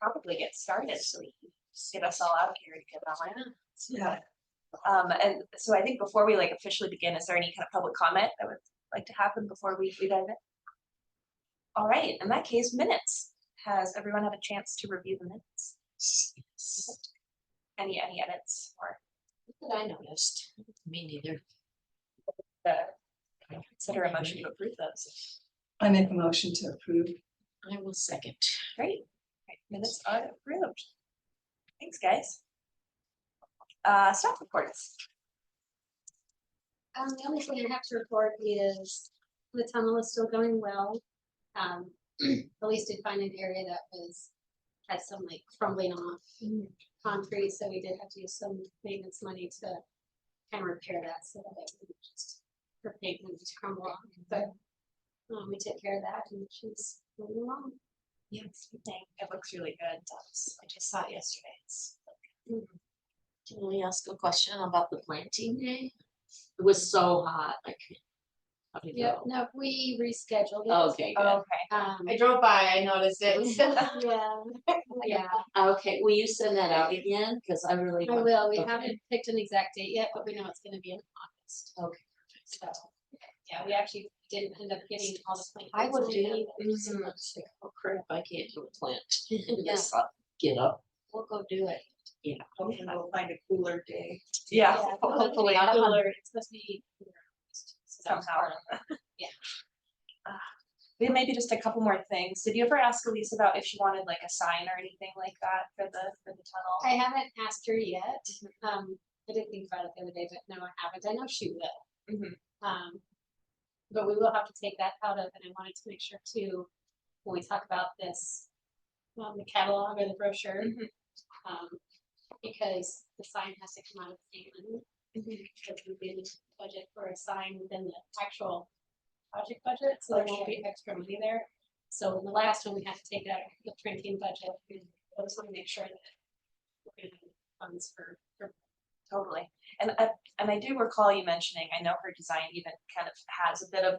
probably get started so we can just get us all out of here to get on. Yeah. And so I think before we like officially begin, is there any kind of public comment that would like to happen before we dive in? All right, in that case, minutes. Has everyone had a chance to review the minutes? Yes. Any edits or? That I noticed. Me neither. Consider a motion to approve those. I make a motion to approve. I will second. Great. Right, minutes are approved. Thanks, guys. Staff reports. The only thing I have to report is the tunnel is still going well. Police did find an area that had some like crumbling off concrete, so we did have to use some maintenance money to kind of repair that so that it wouldn't just for pavement just crumble off. But we took care of that and she's moving along. Yeah, it looks really good. I just saw it yesterday. It's Can we ask a question about the planting day? It was so hot. Like, how did it Yeah, go? no, we rescheduled it. Okay, good. okay. I drove by, I noticed it. Yeah. Okay, will you send that out again? Because I really I want. will. We Okay. haven't picked an exact date yet, but we know it's gonna be in August. Okay. So, yeah, we actually didn't end up getting all the plants. I would do. it. Oh crap! I can't do a plant. Yeah. Get up. We'll go do it. Yeah. Hopefully we'll find a cooler day. Yeah, Hopefully hopefully cooler. It's supposed to be cooler. So that was somehow. part of it. Yeah. We maybe just a couple more things. Did you ever ask Elise about if she wanted like a sign or anything like that for the tunnel? I haven't asked her yet. I did think about it the other day, but no, I haven't. I know she will. But we will have to take that out of, and I wanted to make sure too, when we talk about this, the catalog or the brochure, because the sign has to come out of the same money. Because we didn't budget for a sign within the actual project budget, so there won't be extra money there. So in the last one, we had to take it out of the printing budget. I just want to make sure that we're gonna have funds for. Totally. And I do recall you mentioning, I know her design even kind of has a bit of,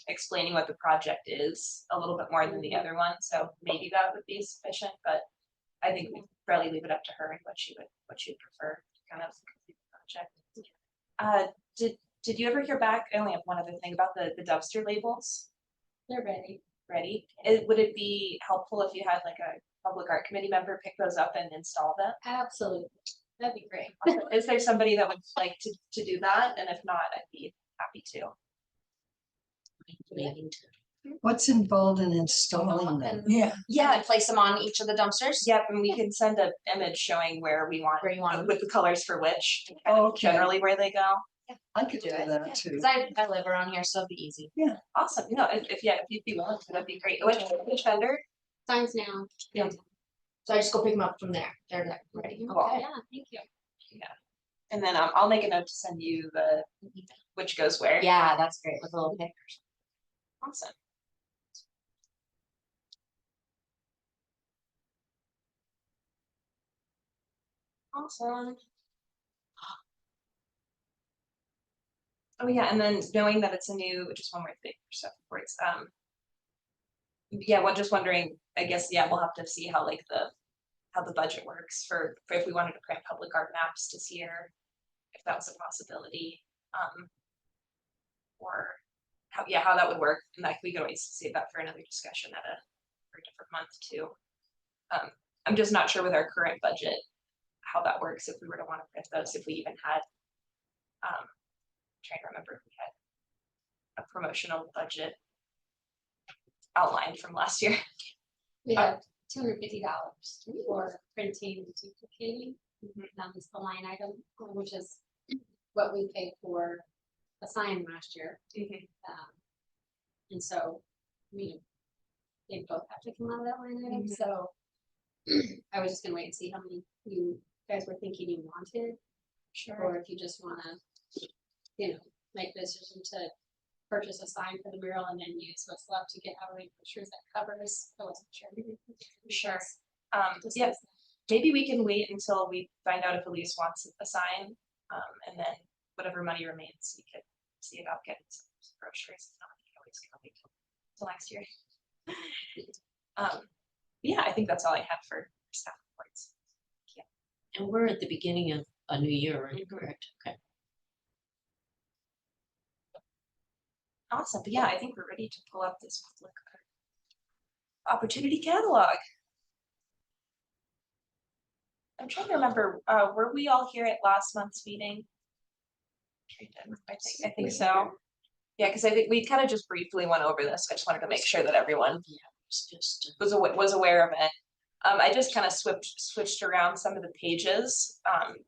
explaining what the project is a little bit more than the other one. So maybe that would be sufficient, but I think we'd probably leave it up to her and what she would prefer to kind of complete the project. Did you ever hear back? I only have one other thing about the dumpster labels. They're ready. Ready? Would it be helpful if you had like a public art committee member pick those up and install them? Absolutely. That'd be great. Is there somebody that would like to do that? And if not, I'd be happy to. What's involved in installing them? Yeah. Yeah, And place them on each of the dumpsters? yep, and we can send an image showing where we want, Where you want them. with the colors for which, and kind of Okay. generally where they go. I could do that too. Cause I live around here, so it'd be easy. Awesome. No, if you'd be willing to, that'd be great. Which vendor? Signs now. Yeah. So I just go pick them up from there. They're like ready. Cool. Yeah, thank you. And then I'll make a note to send you the which goes where. Yeah, that's great with a little pictures. Awesome. Awesome. Oh yeah, and then knowing that it's a new, just one more thing for stuff reports. Yeah, well, just wondering, I guess, yeah, we'll have to see how like how the budget works for if we wanted to print public art maps this year, if that was a possibility. Or how that would work, and that we could always save that for another discussion for a different month too. I'm just not sure with our current budget how that works if we were to want to print those, if we even had. Trying to remember if we had a promotional budget outlined from last year. We have $250 for printing and duplicating. That was the line item, which is what we paid for a sign last year. And so, they both have to come out of that line item, so I was just gonna wait and see how many you guys were thinking you wanted. Sure. Or if you just wanna, make the decision to purchase a sign for the mural and then use what's left to get Halloween pictures that covers. I wasn't sure. Sure. Yeah, maybe we can wait until we find out if Elise wants a sign, and then whatever money remains, we could see about getting some brochures. If not, we can always wait till next year. Yeah, I think that's all I have for staff reports. And we're at the beginning of a new year, right? Mhm. Correct, okay. Awesome, but yeah, I think we're ready to pull up this public opportunity catalog. I'm trying to remember, were we all here at last month's meeting? I think so. Yeah, because I think we kind of just briefly went over this. I just wanted to make sure that everyone It's just, was aware of it. I just kind of switched around some of the pages,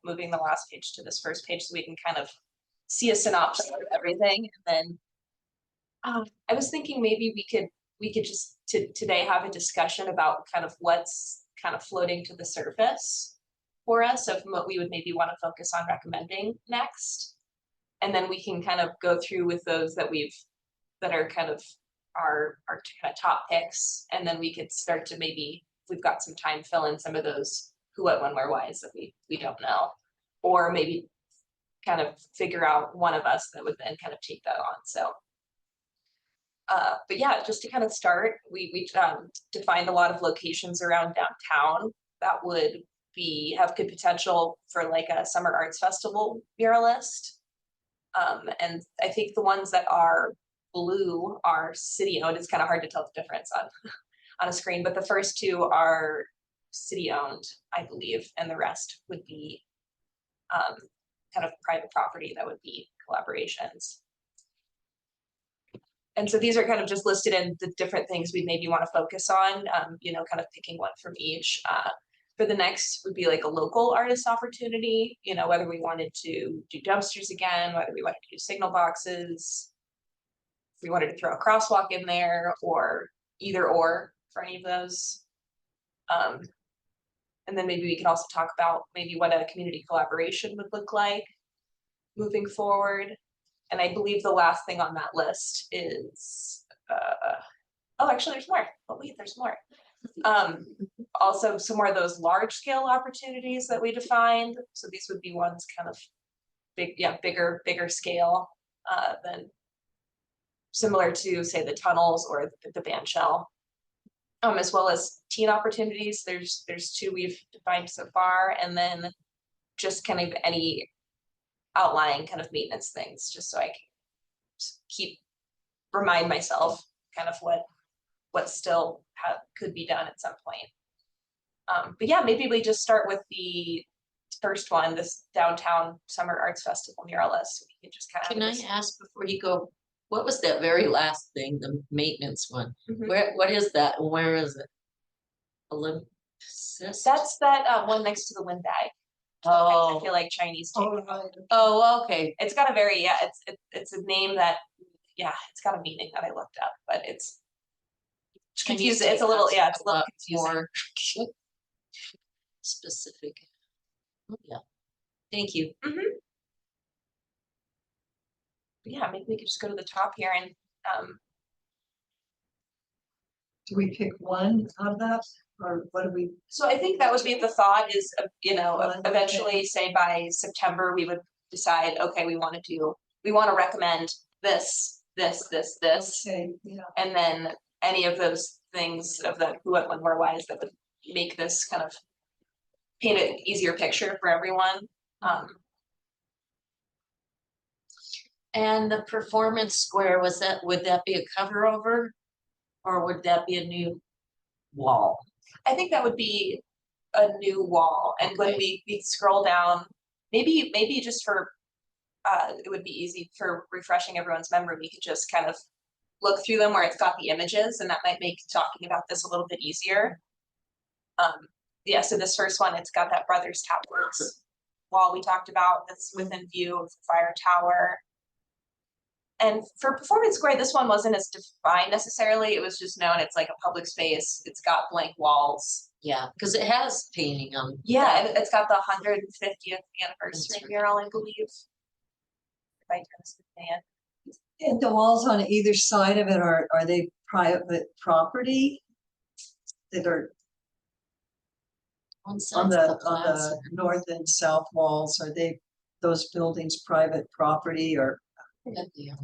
moving the last page to this first page so we can kind of see a synopsis of everything. And then I was thinking maybe we could just today have a discussion about kind of what's kind of floating to the surface for us of what we would maybe want to focus on recommending next. And then we can kind of go through with those that are kind of our kind of top picks, and then we could start to maybe, if we've got some time, fill in some of those who, what, when, where, whys that we don't know, or maybe kind of figure out one of us that would then kind of take that on. So but yeah, just to kind of start, we defined a lot of locations around downtown that would have good potential for like a summer arts festival muralist. And I think the ones that are blue are city owned. It's kind of hard to tell the difference on a screen, but the first two are city owned, I believe, and the rest would be kind of private property that would be collaborations. And so these are kind of just listed in the different things we maybe want to focus on, you know, kind of picking one from each. For the next would be like a local artist opportunity, you know, whether we wanted to do dumpsters again, whether we wanted to do signal boxes, if we wanted to throw a crosswalk in there, or either or for any of those. And then maybe we can also talk about maybe what a community collaboration would look like moving forward. And I believe the last thing on that list is, oh, actually there's more. Oh wait, there's more. Also some more of those large scale opportunities that we defined. So these would be ones kind of bigger scale than similar to say the tunnels or the band shell. As well as teen opportunities. There's two we've defined so far, and then just kind of any outlying kind of maintenance things, just so I can remind myself kind of what still could be done at some point. But yeah, maybe we just start with the first one, this downtown summer arts festival muralist. We can just kind of. can I ask before you go, what was that very last thing, the maintenance one? Mhm. What is that? and Where is it? Olympus? That's that one next to the windbag. I feel Oh, like Chinese. Oh, takeoff. right. oh, okay. It's got a very it's a name that it's got a meaning that I looked up, but it's Chinese confusing. It's a little takeout's it's a little lot confusing. more specific. Oh, yeah. Thank you. But yeah, maybe we could just go to the top here and Do we pick one out of that, or what do we? so I think that would be the thought is, you know, One, eventually okay. say by September, we would decide, okay, we want to recommend this, Okay, yeah. and then any of those things of the who, what, when, where, whys that would make this kind of paint an easier picture for everyone. And the performance square, would that be a cover over? Or would that be a new wall? I think that would be a new wall, and when we scroll down, maybe just for it would be easy for refreshing everyone's memory, we could just kind of look through them where it's got the images, and that might make talking about this a little bit easier. Yeah, so this first one, it's got that Brothers Towers wall we talked about that's within view of the fire tower. And for performance square, this one wasn't as defined necessarily. It was just known it's like a public space. It's got blank walls. Yeah, because it has painting on. Yeah, and it's got the 150th anniversary That's right. mural, I believe. If I understand. And the walls on either side of it, are they private property? That are One on side's the plaza. north and south walls, are they those buildings private property, or Yeah.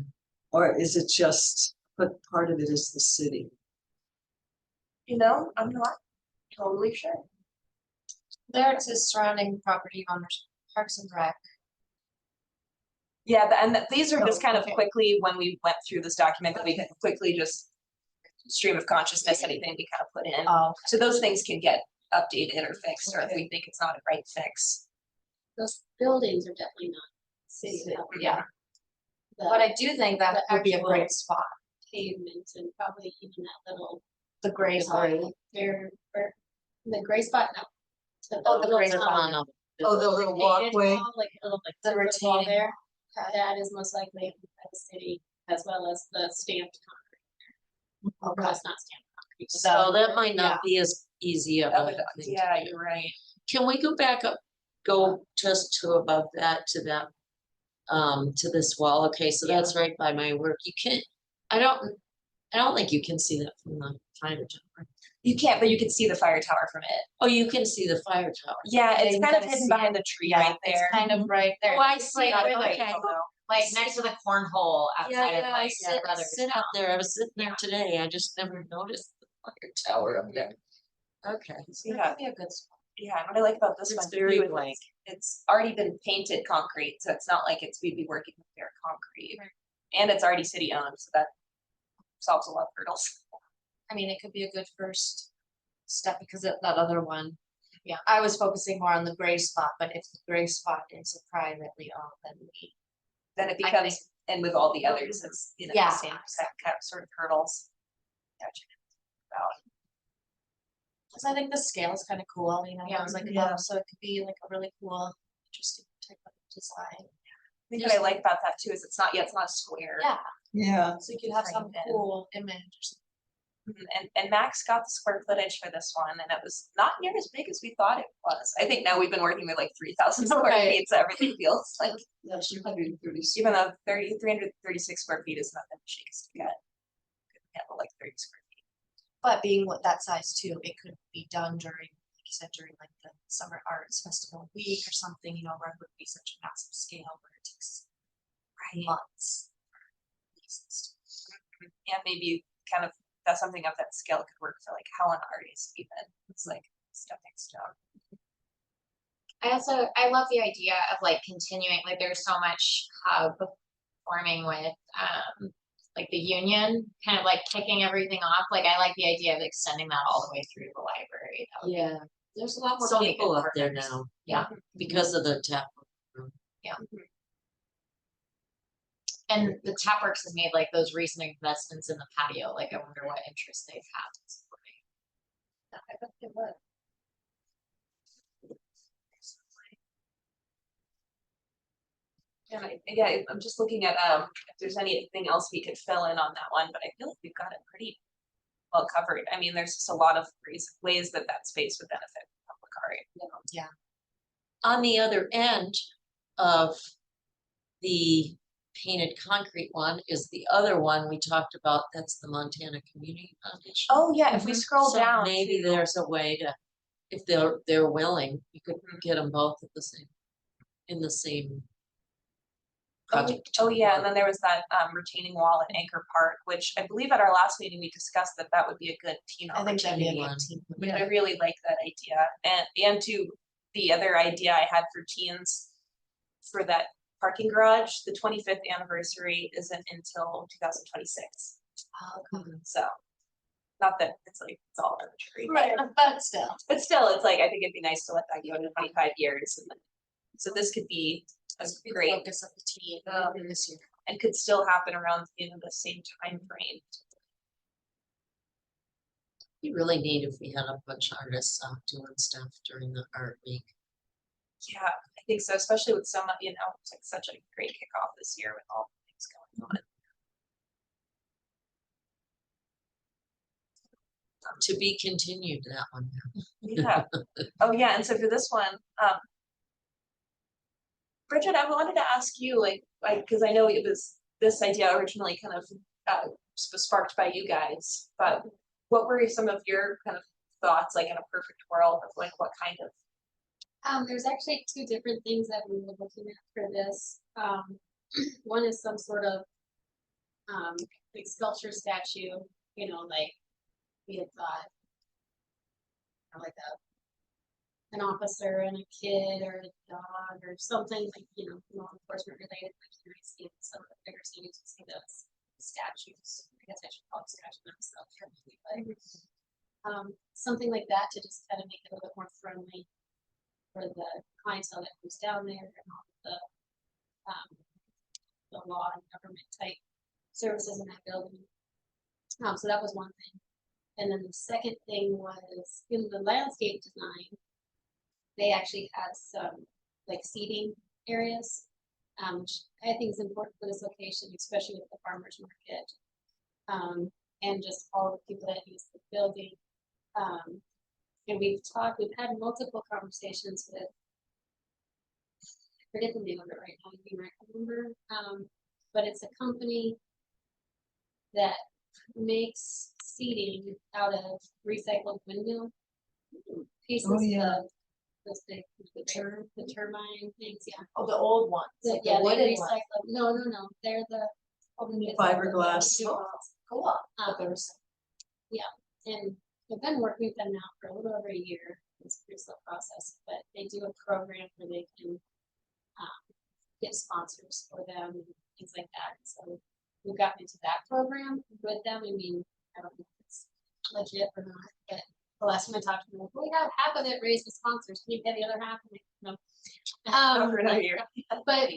is it just, but part of it is the city? You know, I'm not totally sure. There it says surrounding property owners, Parks and Rec. Yeah, these are just Oh, kind of okay. quickly, when we went through this document, that we can quickly just stream of consciousness, anything we kind of put in. Oh, So those things can get updated or fixed, or if Okay. we think it's not a right fix. Those buildings are definitely not city City, level. yeah, The but I do think that the would be a actual- great spot, pavement and probably even that little, the gray spot. or the gray spot, no. Oh, the gray little spot. tunnel, Oh, the little retaining walkway. wall, like a little, like The the wall retaining there, Okay. that is most likely by the city, as well as the stamped concrete. Okay. Well, it's not stamped concrete. So that might yeah. not be as easy of a thing to Yeah, do. you're right. Can we go back up, go just to above that, to this wall? Okay, so that's right by my work. You can't, I don't think you can see that from the fire tower. You can't, but you can see the fire tower from it. Oh, you can see the fire tower. Yeah, it's you kind of gotta hidden see behind the tree right there. It's kind of right there. Oh, I It's see, like, okay. like next to the cornhole outside of I like sit, Brothers. sit out there. I was sitting there today. I just never noticed the fire tower up there. Okay. So That yeah, could be a good spot. yeah, and what I like about this It's one very too is blank. it's already been painted concrete, so it's not like we'd be working with bare concrete. Right. And it's already city owned, so that solves a lot of hurdles. I mean, it could be a good first step because that other one, yeah, I was focusing more on the gray spot, but if the gray spot is a privately owned, then we. Then it I becomes, and with all the others, it's, you know, Yeah. the same kind of sort of hurdles. Gotcha. Cause I think the scale is kind of cool, you know, Yeah, it was like yeah. above, so it could be like a really cool, interesting type of design. I think what I like about that too is it's not a square. Yeah, Yeah, so you could have some Framed in. cool image or something. And Max got the square footage for this one, and it was not near as big as we thought it was. I think now we've been working with like 3,000 square Right. feet, so everything feels like, that's 230. even though 336 square feet is nothing to shake a stick at. Couldn't handle like 30 square feet. But being what that size too, it could be done during, like you said, during like the summer arts festival week or something, you know, where it would be such a massive scale where it takes months. Yeah, maybe kind of that's something of that scale could work for like Helena artists even. It's like stepping stone. I love the idea of like continuing, like there's so much hub forming with, like the union, kind of like kicking everything off, like I like the idea of extending that all the way through the library. That would be- Yeah, there's a lot more So many people good up there partners. now. Yeah. Because of the tap room. And the Tapworks has made like those recent investments in the patio, like I wonder what interest they've had in supporting that. I bet they would. Yeah, I'm just looking at if there's anything else we could fill in on that one, but I feel like we've got it pretty well covered. I mean, there's just a lot of ways that space would benefit public art. You know? On the other end of the painted concrete one is the other one we talked about, that's the Montana Community Foundation. Oh yeah, if we scroll So down, maybe to- there's a way to, if they're willing, you could get them both at the same, in the same project. Oh yeah, and then there was that retaining wall at Anchor Park, which I believe at our last meeting we discussed that would be a good team I think that'd be a Opportunity good one. team. which I really like that idea. And to the other idea I had for teens for that parking garage, the 25th anniversary isn't until 2026. So not that it's like it's all arbitrary. Right, but still. But still, it's like I think it'd be nice to let that go to 25 years. And then, so this could be a Be the great focus of the team this year. and could still happen around the same time frame. Be really neat if we had a bunch of artists out doing stuff during the art week. Yeah, I think so, especially with so much, it's like such a great kickoff this year with all the things going on. To be continued, that one. Yeah. Oh, yeah, and so for this one, Bridget, I wanted to ask you, because I know it was this idea originally kind of was sparked by you guys, but what were some of your kind of thoughts, like in a perfect world of like what kind of? There's actually two different things that we were looking at for this. One is some sort of like sculpture statue, like we had thought. Like an officer and a kid or a dog or something like, law enforcement related, like you might see in some of the bigger cities, you see those statues. I guess I should call it statue myself, but something like that to just kind of make it a little bit more friendly for the clientele that comes down there and all the law and government type services in that building. So that was one thing. And then the second thing was in the landscape design, they actually had some like seating areas, which I think is important for this location, especially with the farmers market. And just all the people that use the building. And we've had multiple conversations with, I forget the name of it right now, you might remember, but it's a company that makes seating out of recycled windmill pieces. Oh, yeah. Those big, the turbine things, yeah. Oh, the old ones. Like the Yeah, they wooden ones. recycle, no, they're the. Fiberglass. Cool. And I've been working with them now for a little over a year. It's a pretty slow process, but they do a program where they can get sponsors for them and things like that. So we got into that program with them. I mean, I don't know if it's legit or not, but the last time I talked to them, like, we got half of it raised with sponsors. Can you pay the other half? I'm like, no. Over another year. But I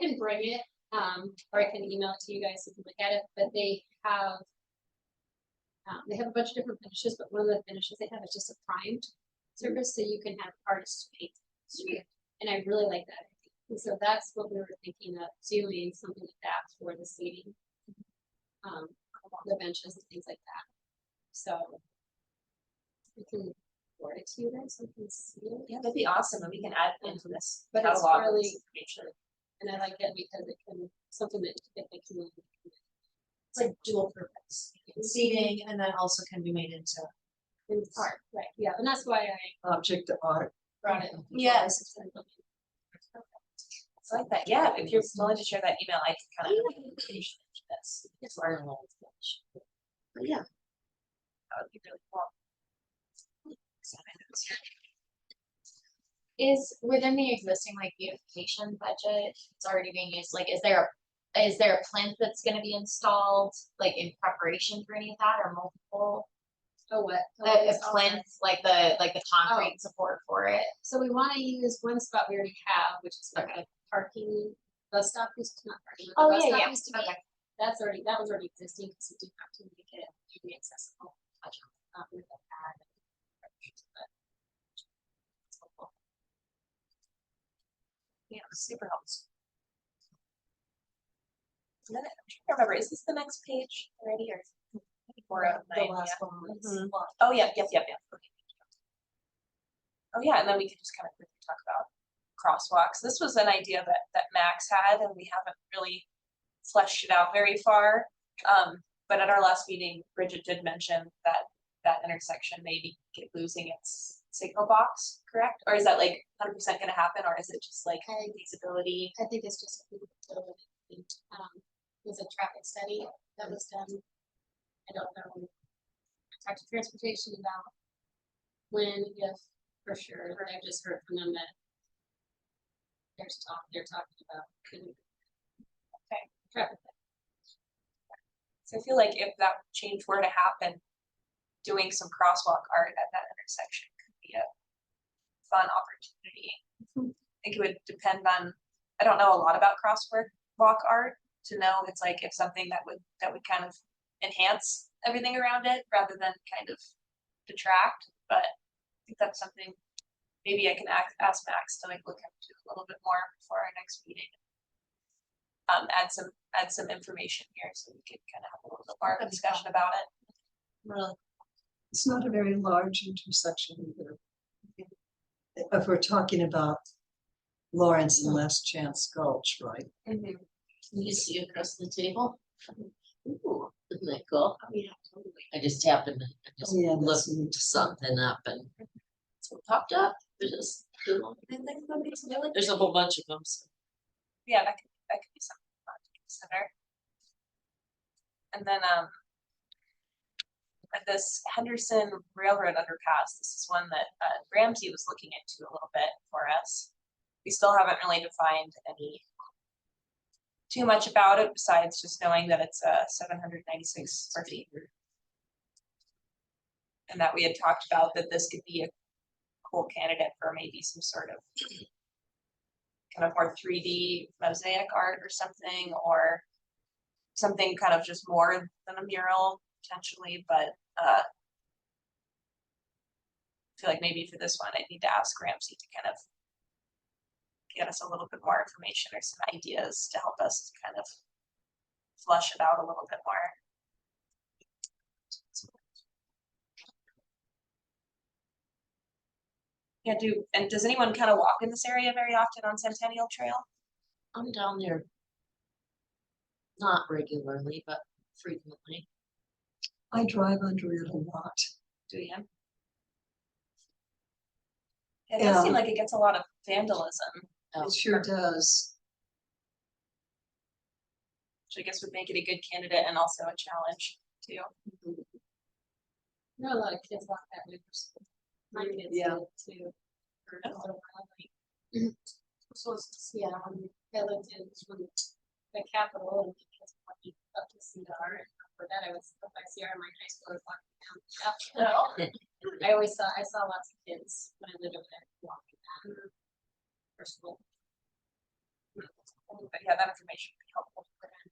can bring it, or I can email it to you guys so you can look at it, but they have a bunch of different finishes, but one of the finishes they have is just a primed surface, so you can have artists paint. And I really like that. And so that's what we were thinking of doing, something like that for the seating, the benches and things like that. So we can forward it to you guys so you can see it. Yeah, that'd be awesome, and we can add into this But it's catalog of really- this information. And I like it because it can, something that if they can. It's like dual purpose. Seating and then also can be made into. It's art, right, yeah, and that's why I Object art. brought it. Yes. I like that, yeah, if you're willing to share that email, I can kind of finish this. It's our little finish. But yeah, That would be really cool. Is within the existing like beautification budget, it's already being used, like, is there a plinth that's gonna be installed, like in preparation for any of that or multiple? Oh, what? A plinth, like the concrete support for it? So we wanna use one spot we already have, which is like a parking bus stop, not parking, but the bus stop used to be. Okay. That was already existing, because we do have to make it easily accessible. With a pad. But it's helpful. Yeah, super helpful. And then I'm trying to remember, is this the next page already or? 409, The last yeah. one was Mhm. one. Oh, yeah, yep. Okay. Oh, yeah, and then we could just kind of quickly talk about crosswalks. This was an idea that Max had, and we haven't really fleshed it out very far. But at our last meeting, Bridget did mention that intersection may be losing its signal box, correct? Or is that like 100% gonna happen, or is it just like feasibility? I think it's just, was a traffic study that was done. I don't know. I talked to transportation about when, if, for sure, but I've just heard from them that they're talking about. Okay, traffic. So I feel like if that change were to happen, doing some crosswalk art at that intersection could be a fun opportunity. I think it would depend on, I don't know a lot about crosswalk art to know it's like if something that would kind of enhance everything around it rather than kind of detract, but I think that's something maybe I can ask Max to like look into a little bit more before our next meeting. Add some information here so we can kind of have a little bit more of a discussion about it. Really. It's not a very large intersection either. If we're talking about Lawrence and Last Chance Gulch, right? can you see across the table? Ooh, isn't that cool? Oh, yeah, totally. I just happened to just Yeah, look that's neat. something up and so it popped up. There's a whole bunch of them. So. Yeah, that could be something fun to consider. And then this Henderson Railroad underpass, this is one that Ramsey was looking into a little bit for us. We still haven't really defined too much about it besides just knowing that it's 796 square feet. And that we had talked about that this could be a cool candidate for maybe some sort of kind of more 3D mosaic art or something, or something kind of just more than a mural potentially, but I feel like maybe for this one, I need to ask Ramsey to kind of get us a little bit more information or some ideas to help us kind of flush it out a little bit more. Yeah, does anyone kind of walk in this area very often on Centennial Trail? I'm down there. Not regularly, but frequently. I drive under it a lot. Do you? It does seem Yeah. like it gets a lot of vandalism, Oh, It sure does. which I guess would make it a good candidate and also a challenge too. There are a lot of kids walk that way for school. My kids Yeah. did too. For a little while, like, so yeah, I lived in the capital and the kids walking up to CR, and for that I was up by CR, my high school was walking down. Oh. I saw lots of kids when I lived over there walking down for school. But yeah, that information would be helpful for them.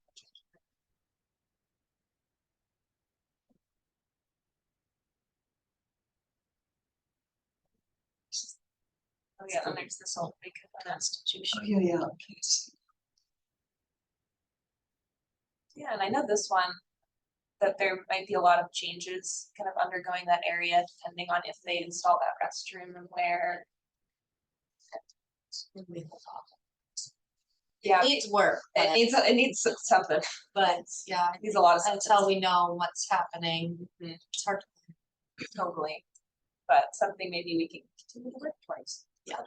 Oh yeah, and there's this old big institution. Oh, yeah, okay. Yeah, and I know this one, that there might be a lot of changes kind of undergoing that area depending on if they install that restroom and where. Yeah, Needs work, it needs something, but yeah, it needs a lot of until we know what's happening, Mhm. it's hard. totally. But something maybe we can continue to work towards. Yeah.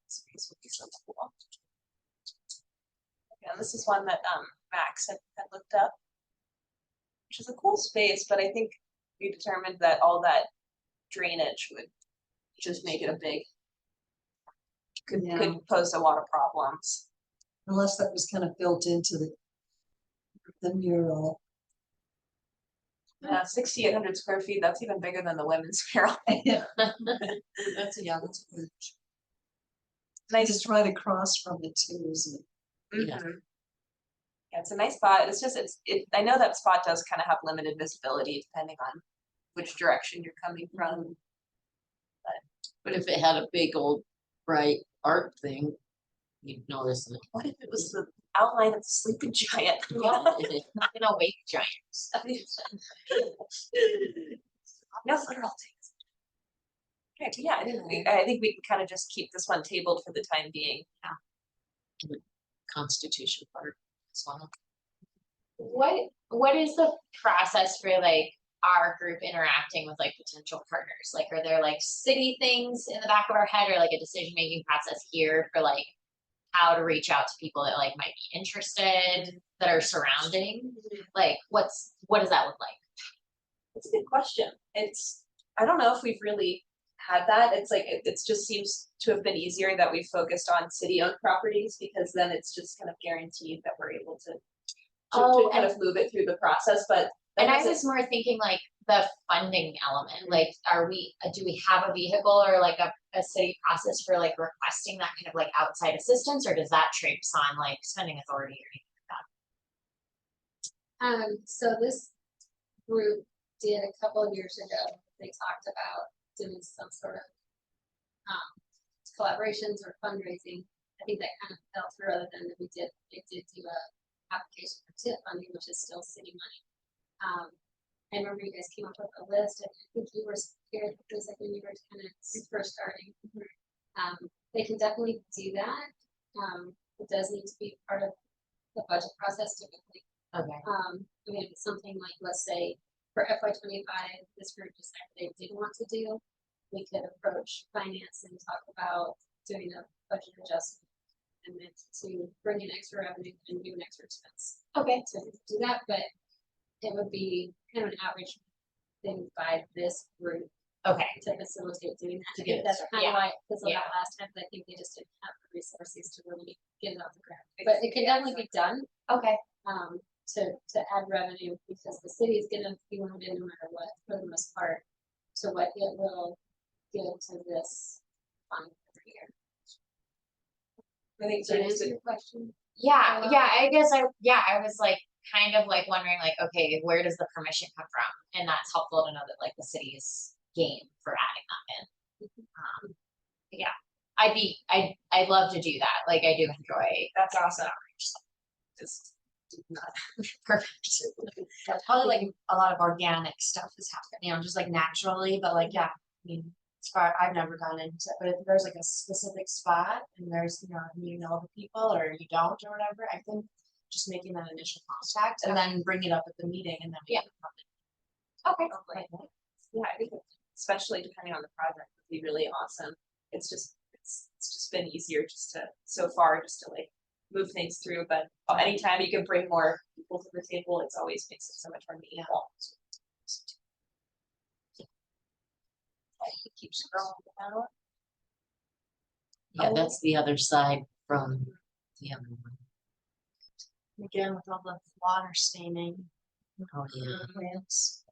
Space would be so cool. Yeah, this is one that Max had looked up. Which is a cool space, but I think we determined that all that drainage would just make it a big could pose a lot of problems. Unless that was kind of built into the mural. 6,800 square feet, that's even bigger than the women's mural. Yeah. That's good. Nice. Just right across from it too, isn't it? Yeah. Mhm. Yeah, it's a nice spot. It's just I know that spot does kind of have limited visibility depending on which direction you're coming from. but if it had a big old bright art thing, you'd notice it. What if it was the outline of the sleeping giant? Not gonna wake giants. No literal things. Okay, but yeah, I think we can kind of just keep this one tabled for the time being. Constitution Park as well. What is the process for like our group interacting with like potential partners? Like, are there like city things in the back of our head or like a decision-making process here for like how to reach out to people that like might be interested, that are surrounding? Like, what does that look like? It's a good question. I don't know if we've really had that. It's like, it just seems to have been easier that we focused on city-owned properties because then it's just kind of guaranteed that we're able to kind of move it through the process, but. And I was more thinking like the funding element, like do we have a vehicle or like a city process for like requesting that kind of like outside assistance, or does that traipse on like spending authority or anything like that? So this group did a couple of years ago, they talked about doing some sort of collaborations or fundraising. I think that kind of fell through, other than that they did do a application for TIP funding, which is still city money. I remember you guys came up with a list, and I think you were here, it was like when you were kind of first starting. They can definitely do that. It does need to be part of the budget process typically. Okay. I mean, if it's something like, let's say, for FY25, this group decided they didn't want to do, we could approach finance and talk about doing a budget adjustment amendment to bring in extra revenue and do an extra expense. Okay. To do that, but it would be kind of an outreach thing by this group Okay. to facilitate doing that. To I get think it that's started, kind of yeah. why it fizzled Yeah. out last time, but I think they just didn't have the resources to really get it off the ground. But it can definitely be done, Okay. to add revenue, because the city is gonna be limited no matter what, for the most part, to what it will give to this fund every year. I think Does that so. answer your question? Yeah, I guess I was like, kind of like wondering like, okay, where does the permission come from? And that's helpful to know that like the city's game for adding that in. Yeah, I'd love to do that, like I do enjoy. That's awesome. Just not perfect. Yeah, probably like a lot of organic stuff is happening, just like naturally, but like, yeah, I mean, as far, I've never gone into, but if there's like a specific spot and there's, you know the people or you don't or whatever, I think just making that initial contact and then bring it up at the meeting and then. Yeah. Okay. Yeah, I think especially depending on the project would be really awesome. It's just been easier just to like move things through, but anytime you can bring more people to the table, it's always makes it so much more meaningful. Keep scrolling down. Yeah, that's the other side from the other one. Again, with all the water staining Oh, yeah, plants.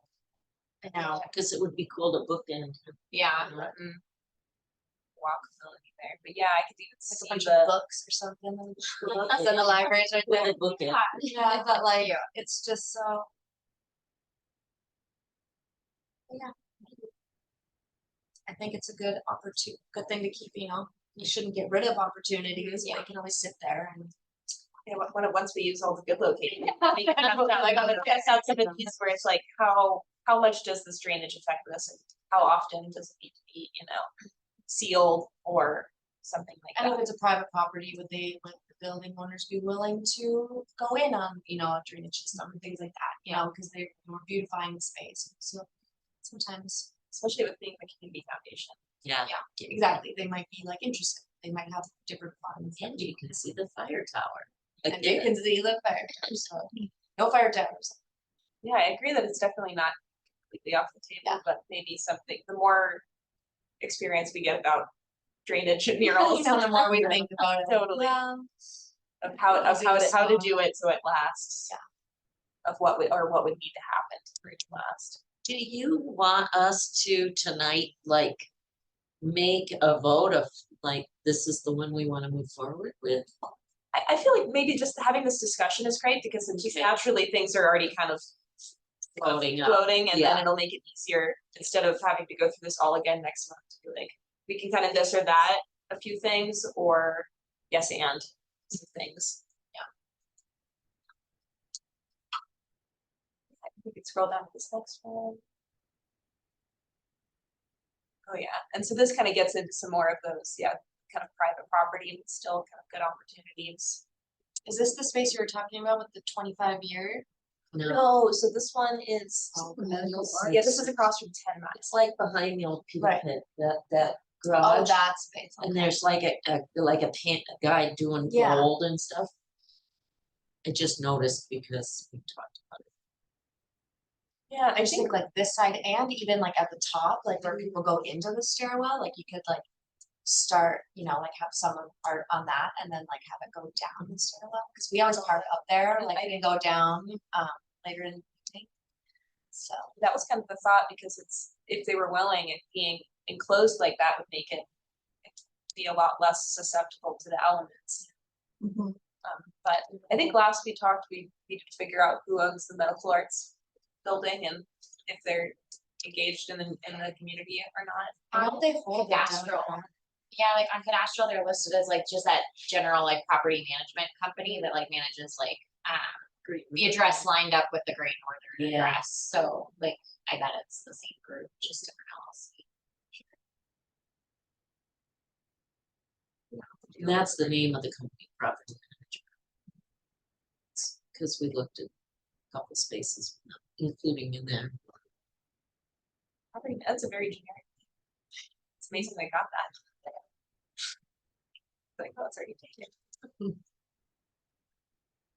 I know, because it would be cool to bookend. yeah, Walkability there, but yeah, I could even like a see bunch the of books or something. Books in the libraries right With there. a bookend. Yeah, but like, it's just so. Yeah. I think it's a good good thing to keep, you shouldn't get rid of opportunities, but you can always sit there and. yeah, once we use all the good locations. Like on the- That's out some of these where it's like, how much does this drainage affect this, and how often does it need to be, sealed or something like And if that. it's a private property, would the building owners be willing to go in on, a drainage system and things like that, because we're beautifying the space, so sometimes. Especially with being the community foundation. Yeah, Yeah, exactly, they might be like interested, they might have different funds. and you can see the fire tower. Like And you can see the fire towers, so, no fire towers. Yeah, I agree that it's definitely not completely off the table, Yeah. but maybe something, the more experience we get about drainage and murals, The more we think about it. Totally. Well, of how to do it so it lasts. Yeah. Of what would need to happen for it to last. Do you want us to tonight, like, make a vote of, like, this is the one we wanna move forward with? I feel like maybe just having this discussion is great because it's just naturally things are already kind of Floating up. floating, and Yeah. then it'll make it easier instead of having to go through this all again next month to be like, we can kind of this or that, a few things, or yes and some things. We could scroll down to this next one. Oh yeah, and so this kind of gets into some more of those, kind of private property, but still kind of good opportunities. is this the space you were talking about with the 25-year? No, No, so this one is, The medical yeah, this is across from 10 miles. it's like behind the old Peter Right. Pit, that Oh, garage. that space. And there's like a guy doing Yeah. gold and stuff. I just noticed because we talked about it. Yeah, I just think like this side and even like at the top, like where people go into the stairwell, like you could like start, like have some art on that and then like have it go down the stairwell, because we always park up there, like I can go down later in the evening. So that was kind of the thought, because it's, if they were willing, it being enclosed like that would make it be a lot less susceptible to the elements. But I think last we talked, we needed to figure out who owns the medical arts building and if they're engaged in the community or not. how do they hold that Cadastral. down? Yeah, like on cadastral, they're listed as like just that general like property management company that like manages like the address lined up with the Great Northern Yeah. address. So like I bet it's the same group, just different LLC. And that's the name of the company, property manager. Cause we looked at a couple spaces, including in there. Property, that's a very generic. It's amazing they got that. Like, oh, it's already taken.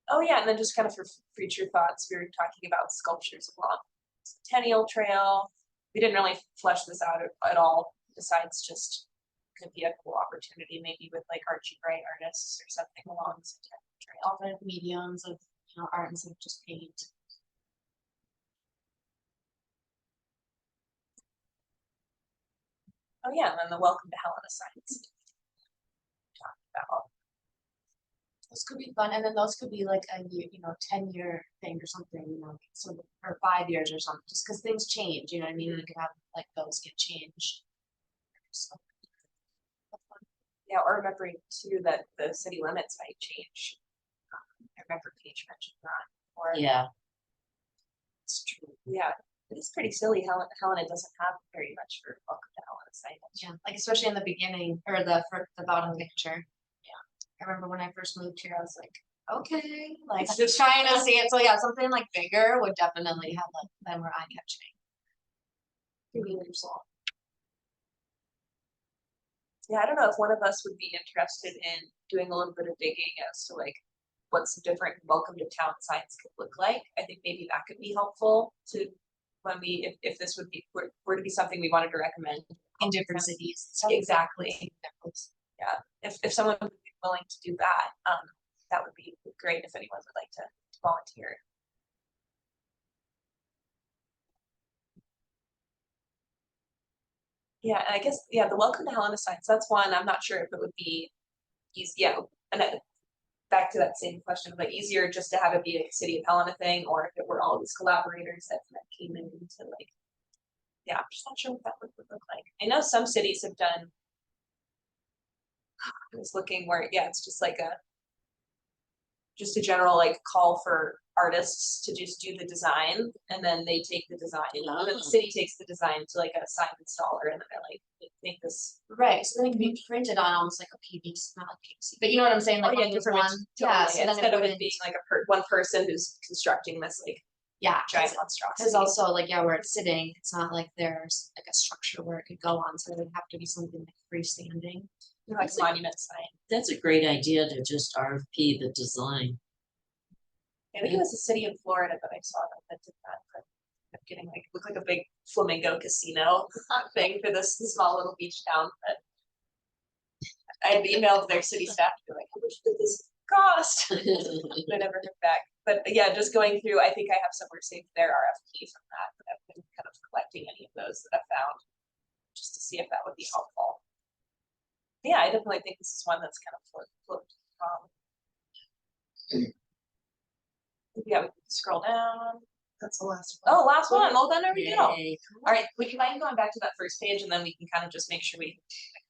Oh, yeah, and then just kind of for future thoughts, we were talking about sculptures along Centennial Trail. We didn't really flesh this out at all, besides just could be a cool opportunity, maybe with like Archie Gray artists or something along the Centennial Trail. Alternate mediums of, art instead of just paint. Oh, yeah, and then the Welcome to Helena signs. Talked about. Those could be fun, and then those could be like a year, 10-year thing or something, so, or 5 years or something, just because things change, you know what I mean? We could have like those get changed. So, Yeah, or remembering too that the city limits might change. I remember Paige mentioned that, or. Yeah, It's true. Yeah, it is pretty silly. Helena doesn't have very much for Welcome to Helena signage. yeah, like especially in the beginning or the bottom picture. Yeah, I remember when I first moved here, I was like, okay, like It's just- trying to see it. So yeah, something like bigger would definitely have like them more eye catching. Universal. Yeah, I don't know if one of us would be interested in doing a little bit of digging as to like what some different welcome to town signs could look like. I think maybe that could be helpful to when we, if this would be, were to be something we wanted to recommend. In different cities. Exactly. If someone would be willing to do that, that would be great if anyone would like to volunteer. Yeah, and I guess, yeah, the Welcome to Helena signs, that's one, I'm not sure if it would be easy, yeah, and back to that same question, like easier just to have it be a City of Helena thing, or if it were all these collaborators that came in to like, yeah, I'm just not sure what that would look like. I know some cities have done, I was looking where, yeah, it's just like just a general like call for artists to just do the design, and then they take the design, and then the city takes the design to like a sign installer, and then they're like, make this. Right, so then it can be printed on almost like a PVC, not like PVC, but you know what I'm saying, like one of those one, yeah, so then Instead of it wouldn't- being like one person who's constructing this like yeah, giant monstrosity. because also like, yeah, where it's sitting, it's not like there's like a structure where it could go on, so it would have to be something like freestanding. Like a monument sign. that's a great idea to just RFP the design. I think it was the city of Florida that I saw that did that, but kept getting like, looked like a big flamingo casino thing for this small little beach town, but I had emailed their city staff to be like, how much did this cost? But I never heard back. But yeah, just going through, I think I have somewhere saved their RFP from that, but I've been kind of collecting any of those that I've found just to see if that would be helpful. Yeah, I definitely think this is one that's kind of flipped. Yeah, we can scroll down. That's the last one. Oh, last one. Well, then there we go. Yay. All right, would you mind going back to that first page, and then we can kind of just make sure we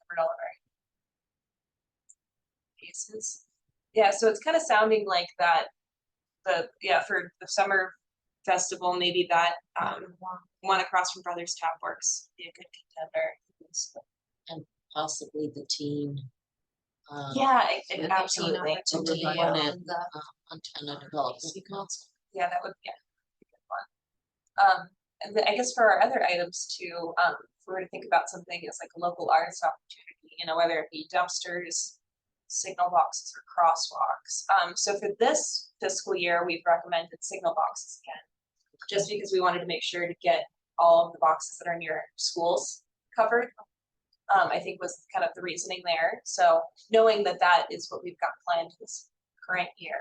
covered all of our pieces. Yeah, so it's kind of sounding like that. For the summer festival, maybe that one across from Brothers Tap Works be a good contender. Possibly the teen. Yeah, the absolutely. To Over do by one the- at Antenna Development Council. Yeah, that would be a good one. And then I guess for our other items too, if we were to think about something as like a local artist opportunity, whether it be dumpsters, signal boxes, or crosswalks. So for this fiscal year, we've recommended signal boxes again, just because we wanted to make sure to get all of the boxes that are near schools covered. I think was kind of the reasoning there. So knowing that that is what we've got planned this current year,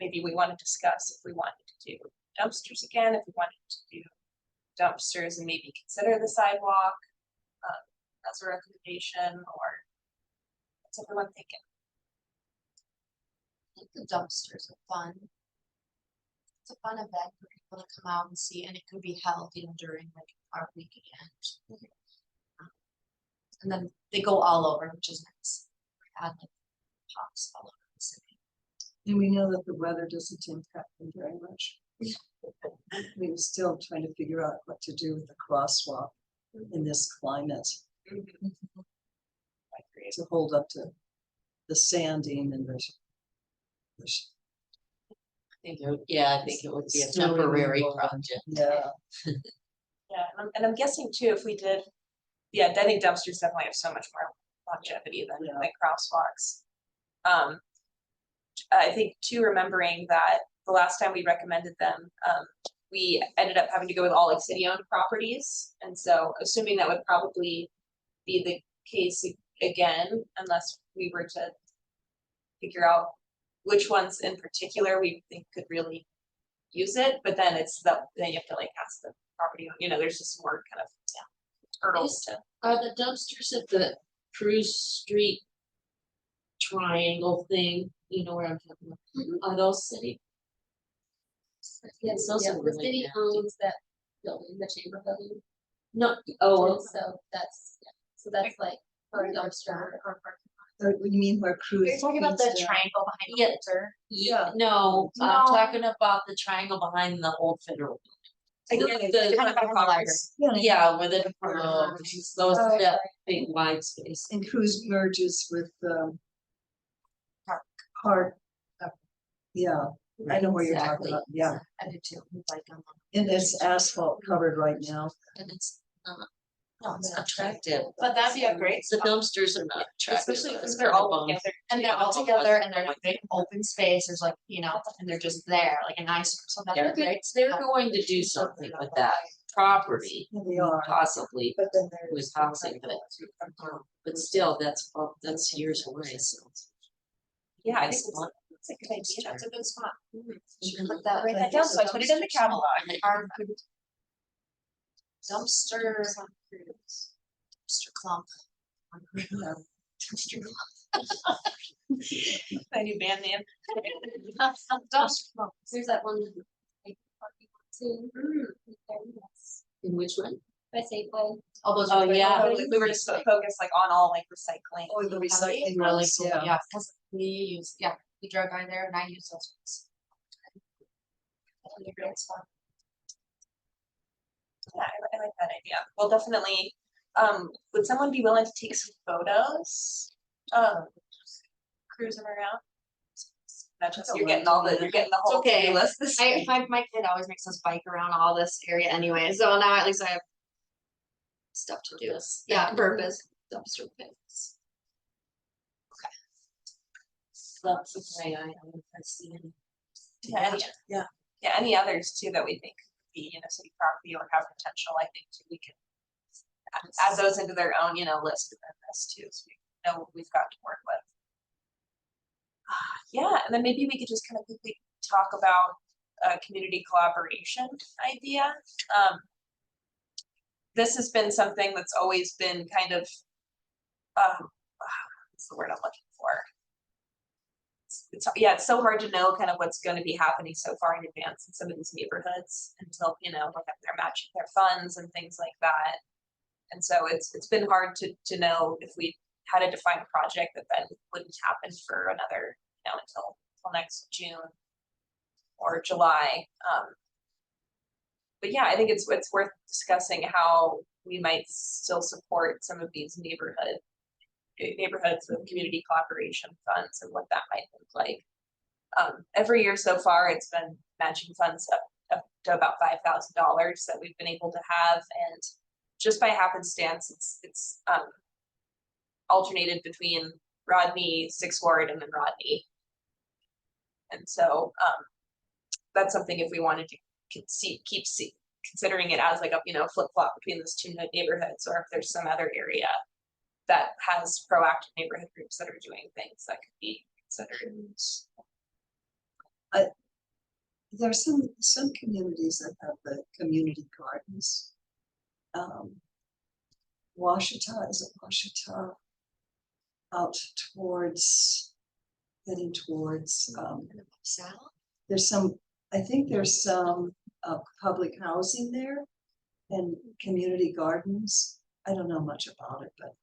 maybe we want to discuss if we wanted to do dumpsters again, if we wanted to do dumpsters and maybe consider the sidewalk as a recommendation, or what's everyone thinking? I think the dumpsters are fun. It's a fun event for people to come out and see, and it could be held, during like our weekend. And then they go all over, which is nice. Add like pops all over the city. And we know that the weather doesn't impact them very much. We were still trying to figure out what to do with the crosswalk in this climate I agree. to hold up to the sanding and the I think it would be a Snow temporary removal. project. yeah. Yeah, and I'm guessing too, if we did, I think dumpsters definitely have so much more longevity than Yeah. like crosswalks. I think too, remembering that the last time we recommended them, we ended up having to go with all like city-owned properties. And so assuming that would probably be the case again, unless we were to figure out which ones in particular we think could really use it, but then then you have to like ask the property, there's just more kind of hurdles to. Are the dumpsters at the Cruise Street triangle thing, you know where I'm talking about, are those city? Yes, those yeah, are the really city nasty. owns that building, the chamber building. No, And so that's like for a dumpster or parking. What do you mean where cruise? You're talking about the means down? triangle behind the Yeah. altar. yeah, no, I'm No. talking about the triangle behind the old federal. building. Okay, The- Kind of behind the library. Yeah, with it, those, Oh, that big wide space. And cruise merges with, Park. Yeah, I know where you're talking Exactly. about, yeah, I do too, like, and it's asphalt covered right now. And it's not attractive. But that'd be a great The spot, dumpsters are not attractive. especially because it's they're kind of all bum. together. and they're all together and they're in a big open space, there's like, and they're just there, like a nice, so that's They're, a great. they're going to do something with that property, Yeah, they are, possibly but then with there's. housing, but still, that's years away, so. Yeah, I think Nice lot. it's a good idea. That's a good spot. you can put that. Write that down, so I put it in the catalog. Our dumpster. Dumpster clump. Dumpster My new band name. clump. Dumpster clump. There's that one. Like, parking lot too. Yes. In which one? By Safeway. All those. Oh, are- yeah. We were just focused like on all like recycling. Oh, the Really recycling really ones, cool, yeah. yeah, cause we drove by there and I use those ones. Really great spot. Yeah, I like that idea. Well, definitely, would someone be willing to take some photos? Cruising around? Not just, you're getting the whole It's okay. to-do list this week. My kid always makes us bike around all this area anyway, so now at least I have stuff to do. Yeah, purpose, dumpster pits. That's okay, I see it. Yeah, any others too that we think could be, city property or have potential, I think too, we can add those into their own, list within this too, so we know what we've got to work with. Yeah, and then maybe we could just kind of quickly talk about a community collaboration idea. This has been something that's always been kind of, what's the word I'm looking for? It's so hard to know kind of what's going to be happening so far in advance in some of these neighborhoods until, like they're matching their funds and things like that. And so it's been hard to know if we had a defined project that then wouldn't happen for another, until next June or July. But yeah, I think it's worth discussing how we might still support some of these neighborhoods with community collaboration funds and what that might look like. Every year so far, it's been matching funds up to about $5,000 that we've been able to have, and just by happenstance, it's alternated between Rodney, Sixth Ward, and then Rodney. And so that's something if we wanted to keep considering it as like a flip-flop between those two neighborhoods, or if there's some other area that has proactive neighborhood groups that are doing things that could be considered. There's some communities that have the community gardens. Washita, is it Washita? Out towards, heading towards, Sal? there's some, I think there's some public housing there and community gardens. I don't know much about it, but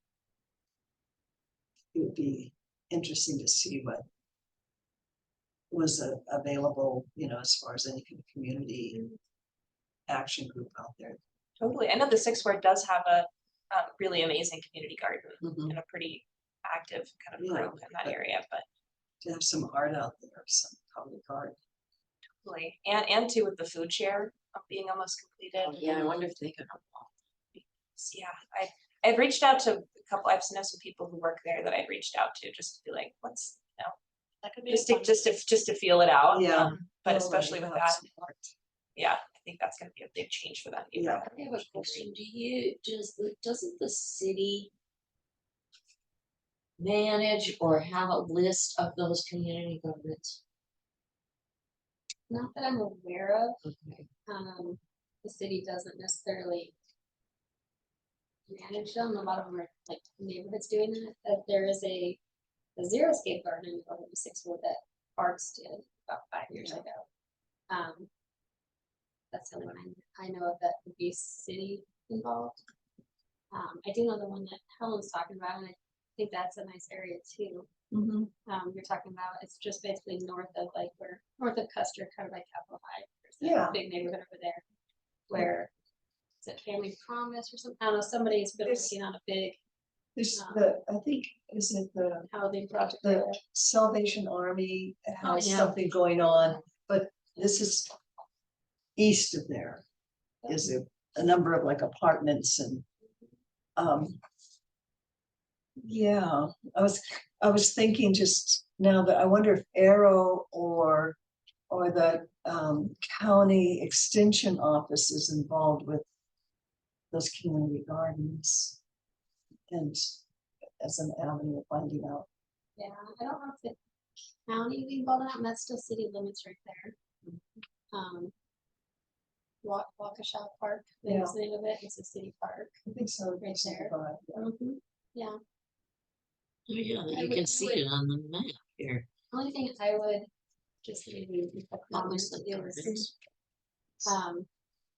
it would be interesting to see what was available, as far as any kind of community action group out there. Totally. I know the Sixth Ward does have a really amazing community garden Mhm. and a pretty active kind of Yeah, group in that area, but To have some art out there, some public art. totally. And too with the food share being almost completed. Yeah, I wonder if they could. Yeah, I've reached out to a couple, I've known some people who work there that I've reached out to just to be like, what's, know, That could be. just to feel it out. Yeah. But Well, especially right, with that, that's- yeah, I think that's gonna be a big change for them. Yeah. I have a question, doesn't the city manage or have a list of those community governments? Not that I'm aware of, Okay. the city doesn't necessarily manage them, a lot of them are like neighborhoods doing that, there is a zero escape garden in over the Sixth Ward that Parks did about 5 years ago. That's the only one I know of that would be city involved. I do know the one that Helen's talking about, and I think that's a nice area too. Mhm. You're talking about, it's just basically north of north of Custer, kind of like Capitol High. There's Yeah. a big neighborhood over there where, is it Family Promise or something? I don't know, somebody's been There's- working on a big There's No. I think, is it the housing project the there. Salvation Army has yeah. something going on, but this is east of there. Is a number of like apartments and, yeah, I was thinking just now that I wonder if Arrow or the, county extension office is involved with those community gardens. And as an avenue of finding out. Yeah, I don't know if the county would be involved in that, and that's still city limits right there. Waukesha Park, that's the name of it, it's a city park. I think so. Right it's there. nearby, yeah. Yeah, Oh, yeah, I you would- can I see would- it on the map here. only thing I would just maybe a That comment was to the do is, gardens.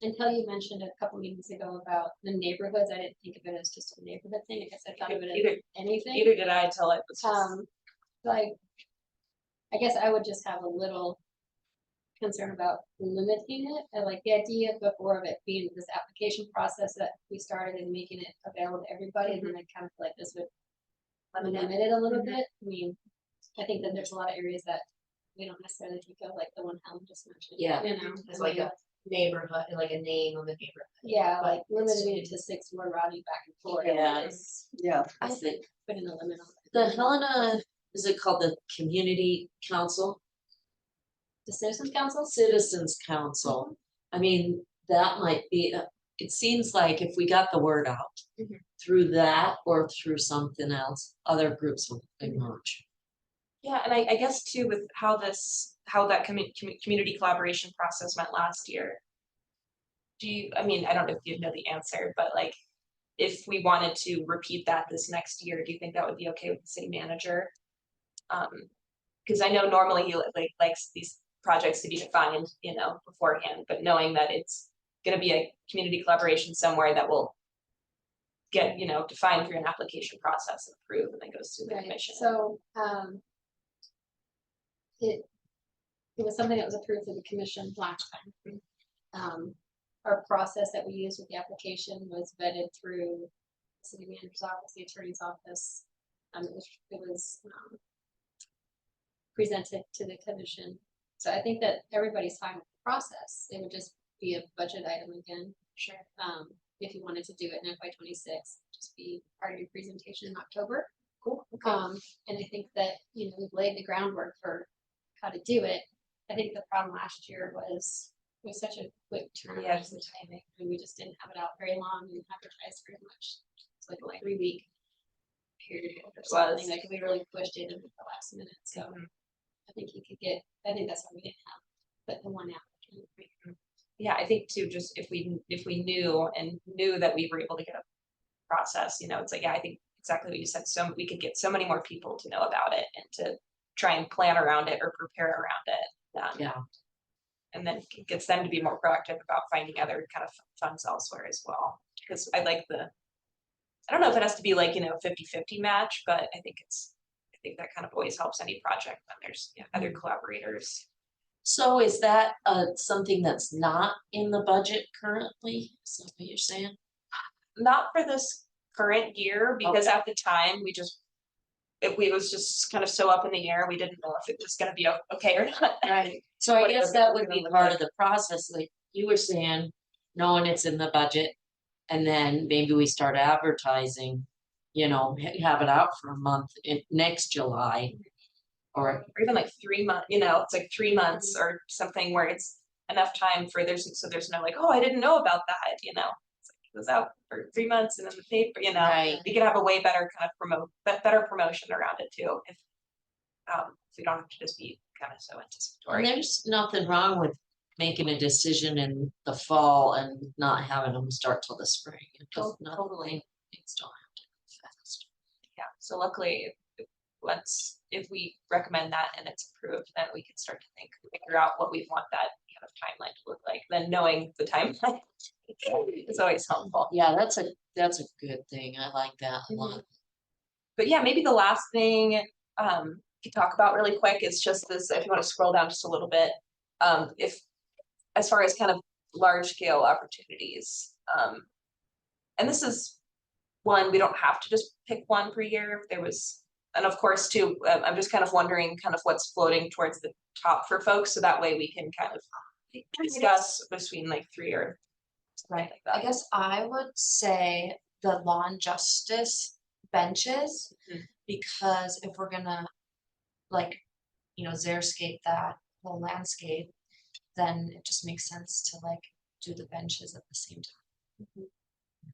until you mentioned a couple meetings ago about the neighborhoods, I didn't think of it as just a neighborhood thing, I guess I thought of it as Either anything. either did I until it was just, Like, I guess I would just have a little concern about limiting it, and like the idea before of it being this application process that we started and making it available to everybody, and then I kind of feel like this would limit it a little bit. I mean, I think that there's a lot of areas that we don't necessarily think of, like the one Helen just mentioned. Yeah. You know, It's like a neighborhood, like a name of a neighborhood. yeah, but like limiting it to 6 more routing back and forth. Yeah. is Yeah, I think Putting a limit on it. the Helena, is it called the Community Council? The Citizens Council? Citizens Council. I mean, that might be, it seems like if we got the word out Mhm. through that or through something else, other groups will emerge. yeah, and I guess too with how that community collaboration process went last year. I mean, I don't know if you know the answer, but like, if we wanted to repeat that this next year, do you think that would be okay with the city manager? Cause I know normally he likes these projects to be defined, beforehand, but knowing that it's gonna be a community collaboration somewhere that will get, defined through an application process and approved and then goes to the Right, commission. so, it was something that was approved through the commission last time. Our process that we used with the application was vetted through the city manager's office, the attorney's office. It was presented to the commission. So I think that everybody's fine with the process. It would just be a budget item again. Sure. If you wanted to do it in FY 26, just be part of your presentation in October. Cool. And I think that, we've laid the groundwork for how to do it. I think the problem last year was it was such a quick turnaround Yes. in timing, and we just didn't have it out very long and advertised very much. It's like a 3-week period or something, like we really pushed it in the last minute, so I think I think that's why we didn't have but the one applicant. Yeah, I think too, just if we knew that we were able to get a process, it's like, yeah, I think exactly what you said, so we could get so many more people to know about it and to try and plan around it or prepare around it. Yeah. And then it gets them to be more proactive about finding other kind of funds elsewhere as well, because I don't know if it has to be like, 50-50 match, but I think that kind of always helps any project when there's other collaborators. So is that something that's not in the budget currently? Is that what you're saying? Not for this current year, because Okay. at the time, it was just kind of so up in the air, we didn't know if it was gonna be okay or not. Right. So I What guess it that was would gonna be look part like. of the process, like you were saying, knowing it's in the budget. And then maybe we start advertising, have it out for a month in next July. Or, or even like 3 months, you know, it's like 3 months or something where it's enough time for so there's no like, oh, I didn't know about that, you know. It's like, it was out for 3 months and in the paper, you know, right, we could have a way better kind of better promotion around it too, if we don't have to just be kind of so and anticipatory. there's nothing wrong with making a decision in the fall and not having them start till the spring. It does not, Totally. things don't have to go fast. Yeah, so luckily, if we recommend that and it's approved, then we can start to figure out what we want that kind of timeline to look like, then knowing the timeline is always helpful. Yeah, that's a good thing. I like that a lot. But yeah, maybe the last thing we could talk about really quick is just this, if you want to scroll down just a little bit, if as far as kind of large scale opportunities. And this is one, we don't have to just pick one per year. If there was, and of course too, I'm just kind of wondering kind of what's floating towards the top for folks, so that way we can kind of discuss between like three or something like that. I guess I would say the lawn justice benches, Mhm. because if we're gonna like, xeriscape that whole landscape, then it just makes sense to like do the benches at the same time.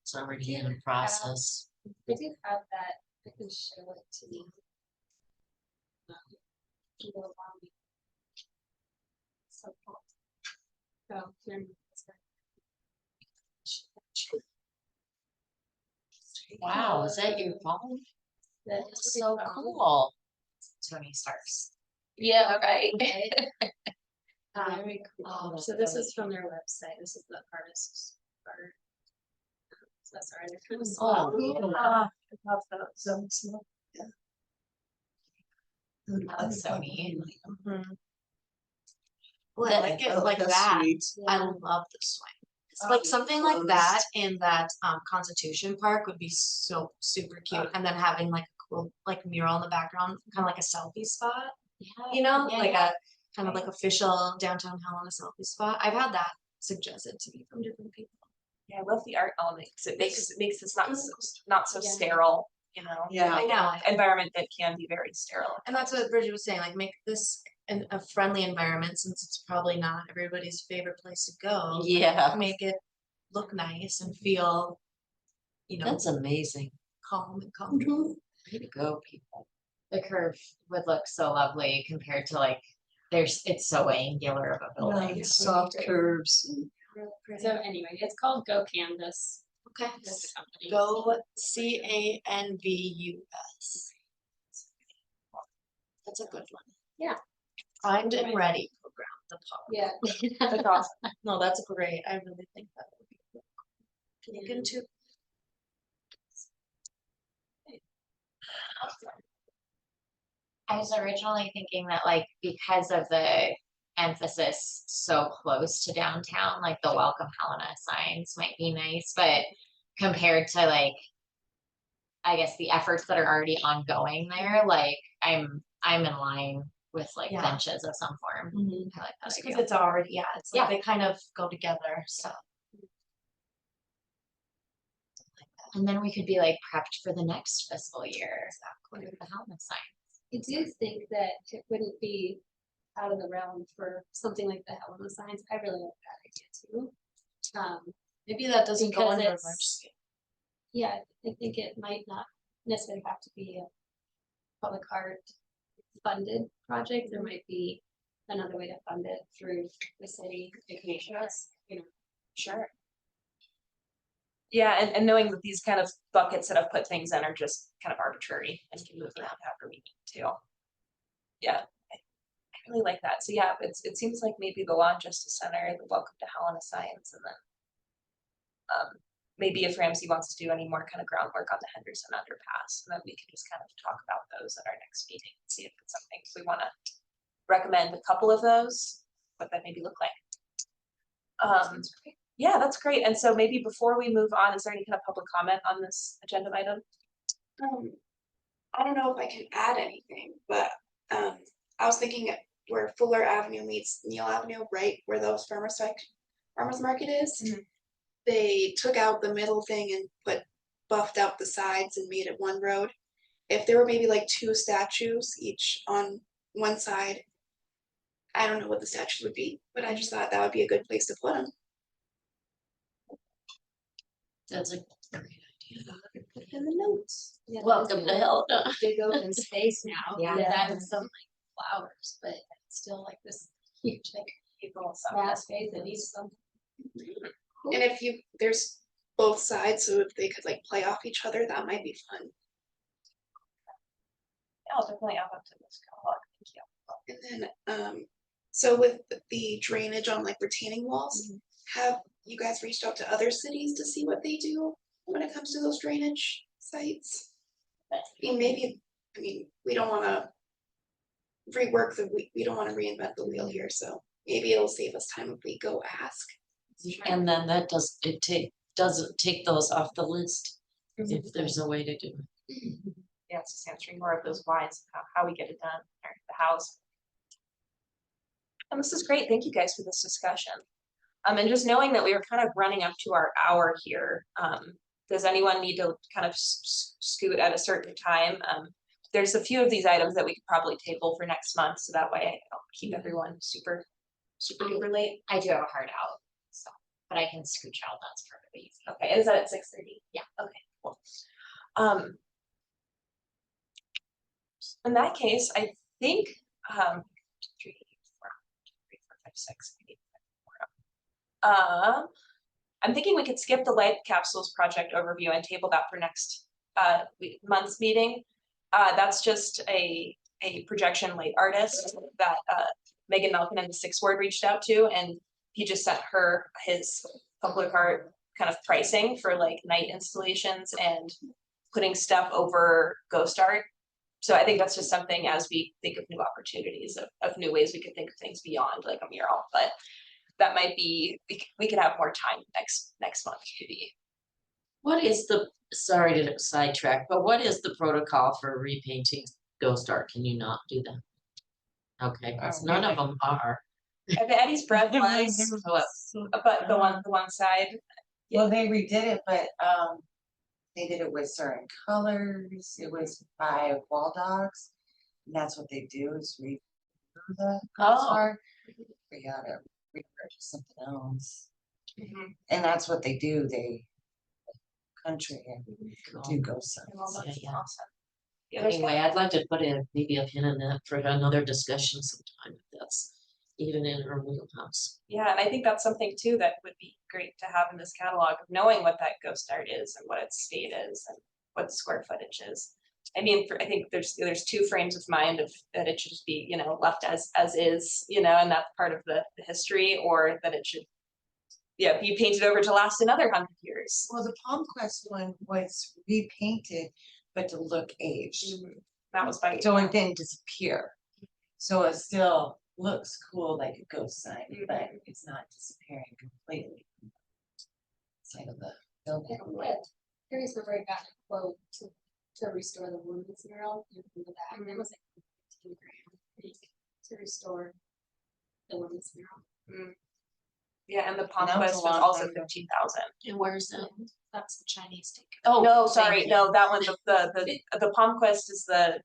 It's already in process. I do have that, I can show it to you. Go along. So cool. So, here, Wow, is that your phone? That's So cool. Tony Starks. Yeah, right. Very cool. So this is from their website, this is the artist's art. So that's our other kind of small. I love those. So, yeah. That's so neat. Oh, I like it like that's that. sweet. I love the swing. Like something like that in that Constitution Park would be so super cute. And then having like a cool like mural in the background, kind of like a selfie spot, Yeah, like yeah. a kind of like official downtown Helena selfie spot. I've had that suggested to me from different people. Yeah, I love the art element because it makes this not so Yeah. sterile, you know. Yeah. like I know. an environment that can be very sterile. And that's what Bridget was saying, like make this a friendly environment, since it's probably not everybody's favorite place to go. Yeah, Make it look nice and feel, that's amazing. calm and comfortable. Way to go, people. The curve would look so lovely compared to like, it's so angular of a building. Yeah, soft curves and Really pretty. So anyway, it's called Go Canvas. Okay. This is the company. Go CANVUS. That's a good one. Yeah. Primed and ready program, the pop. Yeah. That's awesome. No, that's great. I really think that would be cool to look into. I was originally thinking that like, because of the emphasis so close to downtown, like the Welcome Helena signs might be nice, but compared to like, I guess the efforts that are already ongoing there, like I'm in line with like Yeah. benches of some form. I like that Just idea. because it's already, it's like Yeah. they kind of go together, so. And then we could be like prepped for the next fiscal year. With the Helena sign. I do think that it wouldn't be out of the realm for something like the Helena signs. I really like that idea too. Maybe that doesn't go Because under it's- large scale. Yeah, I think it might not necessarily have to be a public art funded project. There might be another way to fund it through the city. It could be us, Sure. Yeah, and knowing that these kind of buckets that I've put things in are just kind of arbitrary and can move around however we need to. Yeah, I really like that. So yeah, it seems like maybe the Lawn Justice Center, the Welcome to Helena signs, and then maybe if Ramsey wants to do any more kind of groundwork on the Henderson underpass, and then we can just kind of talk about those at our next meeting and see if it's something, if we want to recommend a couple of those, what that maybe look like. Yeah, that's great. And so maybe before we move on, is there any kind of public comment on this agenda item? I don't know if I can add anything, but I was thinking where Fuller Avenue meets Neal Avenue, right where those farmers market is. Mhm. They took out the middle thing and buffed out the sides and made it one road. If there were maybe like two statues each on one side. I don't know what the statue would be, but I just thought that would be a good place to put them. That's a great idea. Put in the notes. Yeah, Welcome to Helena. Big open space now. Yeah. That is some like flowers, but it's still like this huge like People, flat space that needs some. And if there's both sides, so if they could like play off each other, that might be fun. I'll definitely add that to this catalog, thank you. And then, so with the drainage on like retaining walls, have you guys reached out to other cities to see what they do when it comes to those drainage sites? I mean, we don't wanna rework we don't wanna reinvent the wheel here, so maybe it'll save us time if we go ask. And then that doesn't take those off the list, if there's a way to do it. Yeah, it's just answering more of those whys, how we get it done, or the hows. And this is great, thank you guys for this discussion. And just knowing that we were kind of running up to our hour here, does anyone need to kind of scoot at a certain time? There's a few of these items that we could probably table for next month, so that way I don't keep everyone super duper late. I do have a hard out, so, but I can scooch out, that's perfectly easy. Okay, is that at 6:30? Yeah. Okay, cool. In that case, I think, 3, 4, 5, 6, 8, 9, 4. I'm thinking we could skip the light capsules project overview and table that for next month's meeting. That's just a projection light artist that Megan Malkin and the 6th Ward reached out to, and he just sent her his public art kind of pricing for like night installations and putting stuff over ghost art. So I think that's just something as we think of new opportunities of new ways we could think of things beyond like a mural, but that might be, we could have more time next month maybe. What is sorry to sidetrack, but what is the protocol for repainting ghost art? Can you not do that? Okay, because none of them are. And Eddie's breath was, but the one side. Well, they redid it, but they did it with certain colors. It was by wall dogs. And that's what they do is redo the ghost art. We gotta repurchase something else. And that's what they do. They country and do ghost signs. Yeah. Awesome. Yeah, there's Anyway, I'd like to put maybe a pin in that for another discussion sometime, if that's even in our wheelhouse. Yeah, and I think that's something too that would be great to have in this catalog of knowing what that ghost art is and what its state is and what the square footage is. I mean, I think there's 2 frames of mind of that it should just be, you know, left as is, you know, and that's part of the history, or that it should, yeah, be painted over to last another 100 years. Well, the Palm Quest one was repainted, but to look aged. That was by So it didn't disappear. So it still looks cool like a ghost sign, but it's not disappearing completely. Side of the building. Curious if I got a quote to restore the women's mural. You remember that? And it was like 15 grand to restore the women's mural. Yeah, and the Palm That was Quest a was long also time ago. 15,000. And where's that? That's the Chinese take. Oh, No, thank sorry, you. no, that one, the Palm Quest is the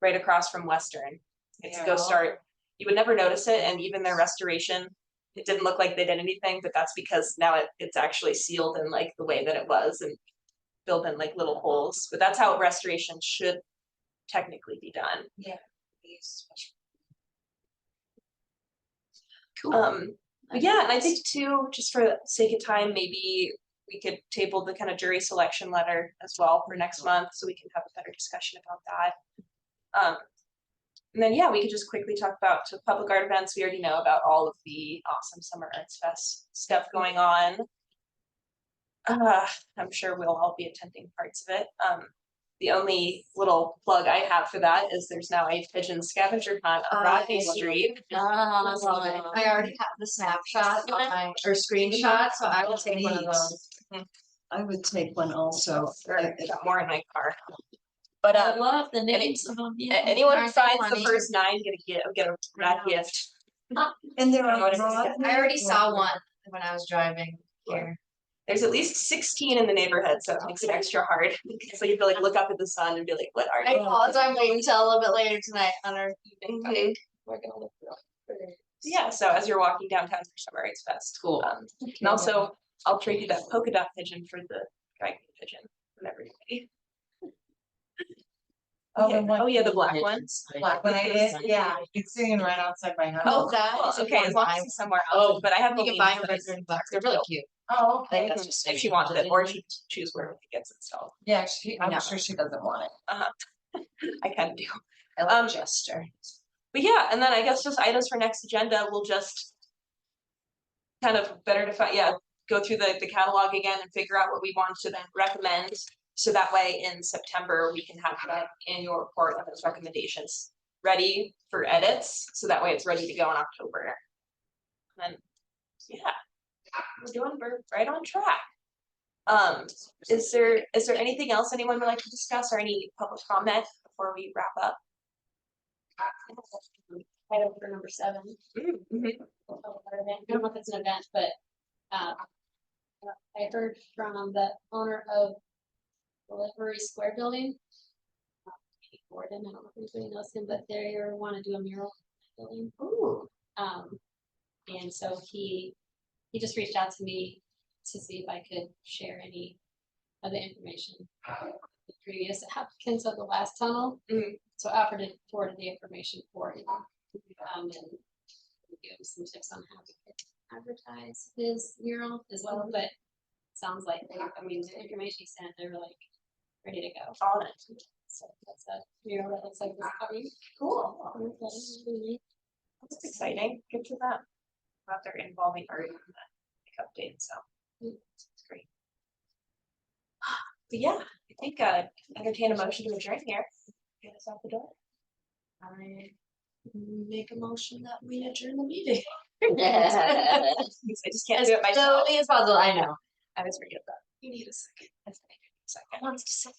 right across from Western. It's Yeah. Ghost Art. You would never notice it, and even their restoration, it didn't look like they did anything, but that's because now it's actually sealed in like the way that it was and filled in like little holes. But that's how restoration should technically be done. Cool. But yeah, and I think too, just for the sake of time, maybe we could table the kind of jury selection letter as well for next month, so we can have a better discussion about that. And then, yeah, we could just quickly talk about to public art events. We already know about all of the awesome Summer Arts Fest stuff going on. I'm sure we'll all be attending parts of it. The only little plug I have for that is there's now a pigeon scavenger hunt on Rodney Street. I already have the snapshot on my, or screenshot, so I will take one of those. I would take one also. I've got more in my car. But I love the names of them. anyone who Aren't they finds the funny? first 9 get a rad gift. And there I know are what it is. Rodney I already saw or- one when I was driving here. There's at least 16 in the neighborhood, so it makes it extra hard. So you have to like look up at the sun and be like, what are I you? know, so I'm waiting until a little bit later tonight on our evening Mhm. hike. We're gonna look for it. Yeah, so as you're walking downtown for Summer Rights Fest. Cool. And also, I'll trade you that polka dot pigeon for the dragon pigeon from everybody. Oh, Yeah. the one- Oh, yeah, the black one. Black one I did, yeah, it's sitting right outside my house. Oh, that cool. is a Okay, as long as it's somewhere else, but I have You the can buy leaves them that I right there in think the box, they're are really dope. cute. Oh, I think okay, that's just. If she wants it, or she choose where it gets installed. yeah, No. I'm sure she doesn't want it. I kind of do. I Um, like Jester. But yeah, and then I guess just items for next agenda, we'll just kind of better define, yeah, go through the catalog again and figure out what we want to then recommend. So that way in September, we can have that annual report of those recommendations ready for edits. So that way it's ready to go in October. And then, yeah, we're right on track. Is there anything else anyone would like to discuss or any public comment before we wrap up? Item for number 7. Mm-hmm. I don't know if it's an event, but I heard from the owner of the Livery Square building. Gordon, I don't know if anybody knows him, but they want to do a mural building. Ooh. And so he just reached out to me to see if I could share any of the information. The previous applicants of the last tunnel. Mhm. So I offered to forward the information for him. And give him some tips on how to advertise his mural as well, but sounds like, I mean, the information he sent, they were like ready to go. On it. So that's a mural that looks like this coming. Cool. That's exciting. Good for them. About their involving art in that update, so it's great. But yeah, I think entertain a motion to adjourn here. Get us out the door. I make a motion that we adjourn the meeting. I just can't do it myself. As possible, I know. I was forget that. You need a second. Second. Wants to say.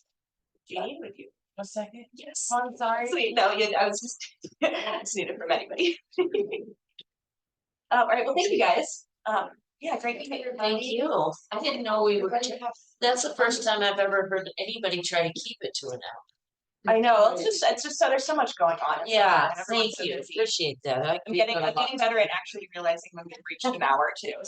Jeannie, would you? A second? Yes. Oh, I'm sorry. Sweet. No, I was just just need it from anybody. All right. Well, thank you guys. Yeah, great meeting. Thank you. I didn't know we were, that's the first time I've ever heard anybody try to keep it to an hour. I know. It's just so there's so much going on. Yeah, and everyone's thank so you, busy. appreciate that. I'm getting better at actually realizing when we've reached an hour too.